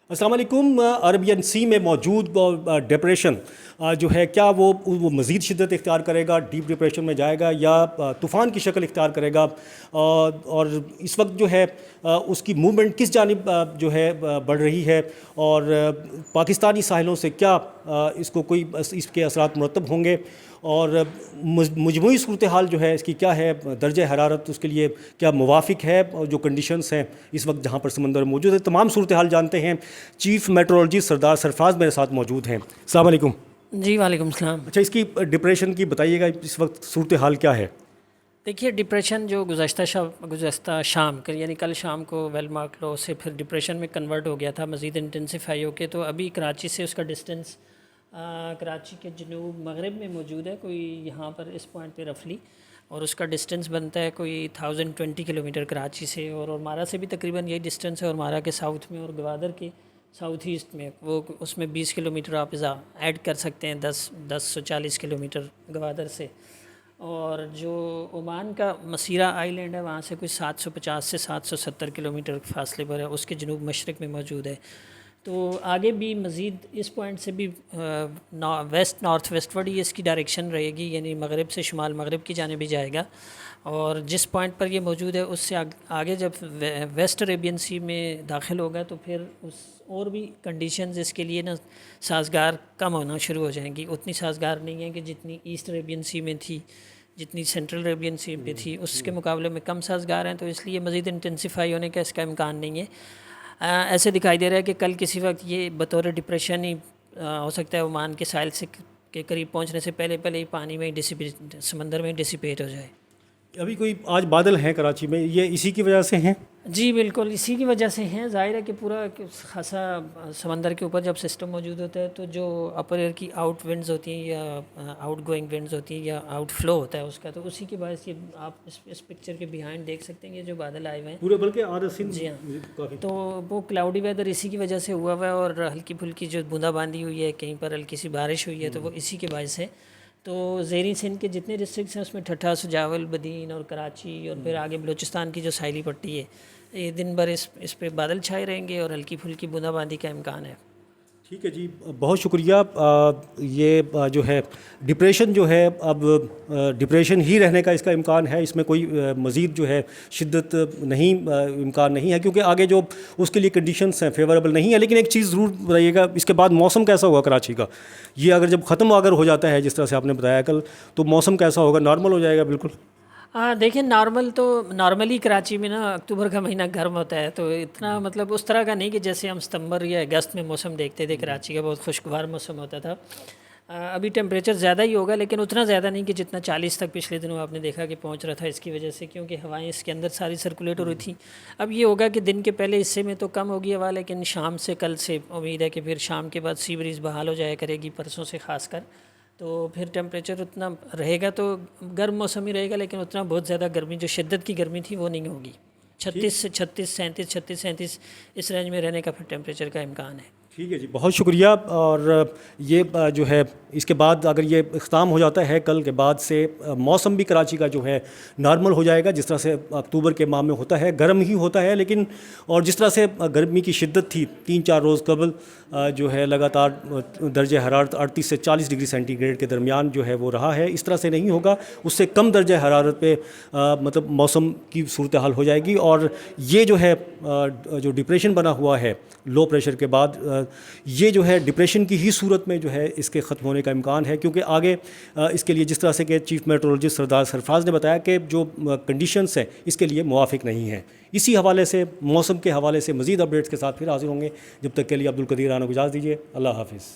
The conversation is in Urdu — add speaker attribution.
Speaker 1: السلام علیکم. عربین سی میں موجود ڈپریشن جو ہے کیا وہ مزید شدت اختیار کرے گا، ڈیپ ڈپریشن میں جائے گا یا طوفان کی شکل اختیار کرے گا، اور اس وقت جو ہے اس کی موومنٹ کس جانب جو ہے بڑھ رہی ہے، اور پاکستانی ساحلوں سے کیا اس کو کوئی اس کے اثرات مرتب ہوں گے، اور مجموعی صورتحال جو ہے اس کی کیا ہے، درجہ حرارت اس کے لیے کیا موافق ہے، اور جو کنڈیشنز ہیں اس وقت جہاں پر سمندر موجود ہے، تمام صورتحال جانتے ہیں. چیف میٹرولوجسٹ سردار سرفراز میرے ساتھ موجود ہیں. السلام علیکم.
Speaker 2: جی وعلیکم السلام.
Speaker 1: اچھا، اس کی ڈپریشن کی بتائیے گا اس وقت صورتحال کیا ہے؟
Speaker 2: دیکھیے ڈپریشن جو گزشتہ شام یعنی کل شام کو ویل مارک لو سے پھر ڈپریشن میں کنورٹ ہو گیا تھا، مزید انٹینسیفائی ہو کے، تو ابھی کراچی سے اس کا ڈسٹینس کراچی کے جنوب مغرب میں موجود ہے، کوئی یہاں پر اس پوائنٹ پہ رفلی، اور اس کا ڈسٹینس بنتا ہے کوئی 1020 کلومیٹر کراچی سے، اور مارا سے بھی تقریباً یہی ڈسٹینس ہے، اور مارا کے ساؤتھ میں اور گوادر کے ساؤتھ ایسٹ میں وہ اس میں 20 کلومیٹر آپ ایڈ کر سکتے ہیں، 1040 کلومیٹر گوادر سے. اور جو عمان کا مسیرہ آئی لینڈ ہے وہاں سے کوئی 750 سے 770 کلومیٹر فاصلے پر ہے، اس کے جنوب مشرق میں موجود ہے. تو آگے بھی مزید اس پوائنٹ سے بھی نارتھ ویسٹ ورڈ ہی اس کی ڈائریکشن رہے گی، یعنی مغرب سے شمال مغرب کی جانب ہی جائے گا. اور جس پوائنٹ پر یہ موجود ہے اس سے آگے جب ویسٹ عربین سی میں داخل ہوگا تو پھر اور بھی کنڈیشنز اس کے لیے سازگار کم ہونا شروع ہو جائیں گی. اتنی سازگار نہیں ہے کہ جتنی ایسٹ عربین سی میں تھی، جتنی سینٹرل عربین سی پہ تھی، اس کے مقابلے میں کم سازگار ہیں، تو اس لیے مزید انٹینسیفائی ہونے کا اس کا امکان نہیں ہے. ایسے دکھائی دے رہا ہے کہ کل کسی وقت یہ بطور ڈپریشن ہی ہو سکتا ہے عمان کے ساحل سے کے قریب پہنچنے سے پہلے ہی پانی میں سمندر میں ڈسیپیٹ ہو جائے.
Speaker 1: ابھی کوئی آج بادل ہیں کراچی میں، یہ اسی کی وجہ سے ہیں؟
Speaker 2: جی بالکل اسی کی وجہ سے ہیں. ظاہر ہے کہ پورا خاصا سمندر کے اوپر جب سسٹم موجود ہوتا ہے تو جو اپر ایئر کی آؤٹ ونڈز ہوتی ہیں یا آؤٹ گوئنگ ونڈز ہوتی ہیں یا آؤٹ فلو ہوتا ہے اس کا، تو اسی کے باعث یہ آپ اس پکچر کے بیہائنڈ دیکھ سکتے ہیں، یہ جو بادل آئے ہوئے ہیں
Speaker 1: پورے بلکہ آدھا سندھ.
Speaker 2: جی ہاں، تو وہ کلاؤڈی ویدر اسی کی وجہ سے ہوا ہے، اور ہلکی پھلکی جو بوندا باندی ہوئی ہے، کہیں پر ہلکی سی بارش ہوئی ہے، تو وہ اسی کے باعث ہے. تو زیریں سندھ کے جتنے ڈسٹرکٹس ہیں اس میں ٹھٹھہ، سجاول، بدین اور کراچی، اور پھر آگے بلوچستان کی جو ساحلی پٹی ہے، یہ دن بھر اس پہ بادل چھائے رہیں گے اور ہلکی پھلکی بوندا باندی کا امکان ہے.
Speaker 1: ٹھیک ہے جی، بہت شکریہ. یہ جو ہے ڈپریشن جو ہے اب ڈپریشن ہی رہنے کا اس کا امکان ہے، اس میں کوئی مزید جو ہے شدت نہیں، امکان نہیں ہے، کیونکہ آگے جو اس کے لیے کنڈیشنز ہیں فیوریبل نہیں ہے. لیکن ایک چیز ضرور بتائیے گا، اس کے بعد موسم کیسا ہوگا کراچی کا؟ یہ اگر جب ختم اگر ہو جاتا ہے جس طرح سے آپ نے بتایا کل، تو موسم کیسا ہوگا؟ نارمل ہو جائے گا بالکل؟
Speaker 2: دیکھیں نارملی کراچی میں اکتوبر کا مہینہ گرم ہوتا ہے، تو اتنا مطلب اس طرح کا نہیں کہ جیسے ہم ستمبر یا اگست میں موسم دیکھتے تھے. کراچی کا بہت خوشگوار موسم ہوتا تھا. ابھی ٹیمپریچر زیادہ ہی ہوگا، لیکن اتنا زیادہ نہیں کہ جتنا 40 تک پچھلے دنوں آپ نے دیکھا کہ پہنچ رہا تھا، اس کی وجہ سے کیونکہ ہوائیں اس کے اندر ساری سرکولیٹ ہو رہی تھیں. اب یہ ہوگا کہ دن کے پہلے حصے میں تو کم ہوگی ہوا، لیکن شام سے کل سے امید ہے کہ پھر شام کے بعد سی بریز بحال ہو جایا کرے گی، پرسوں سے خاص کر. تو پھر ٹیمپریچر اتنا رہے گا، تو گرم موسم ہی رہے گا، لیکن اتنا بہت زیادہ گرمی جو شدت کی گرمی تھی وہ نہیں ہوگی. 36 سے 37 اس رینج میں رہنے کا پھر ٹیمپریچر کا امکان ہے.
Speaker 1: ٹھیک ہے جی، بہت شکریہ. اور یہ جو ہے اس کے بعد اگر یہ اختتام ہو جاتا ہے کل کے بعد سے، موسم بھی کراچی کا جو ہے نارمل ہو جائے گا، جس طرح سے اکتوبر کے ماہ میں ہوتا ہے. گرم ہی ہوتا ہے لیکن، اور جس طرح سے گرمی کی شدت تھی 3-4 روز قبل، جو ہے لگاتار درجہ حرارت 38 سے 40 ڈگری سینٹی گریڈ کے درمیان جو ہے وہ رہا ہے. اس طرح سے نہیں ہوگا، اس سے کم درجہ حرارت پہ مطلب موسم کی صورتحال ہو جائے گی. اور یہ جو ہے جو ڈپریشن بنا ہوا ہے لو پریشر کے بعد، یہ جو ہے ڈپریشن کی ہی صورت میں جو ہے اس کے ختم ہونے کا امکان ہے، کیونکہ آگے اس کے لیے جس طرح سے کہ چیف میٹرولوجسٹ سردار سرفراز نے بتایا کہ جو کنڈیشنز ہیں اس کے لیے موافق نہیں ہیں. اسی حوالے سے، موسم کے حوالے سے مزید اپڈیٹس کے ساتھ پھر حاضر ہوں گے. جب تک کے لیے عبدالقدیر رانا کو اجازت دیجیے. اللہ حافظ.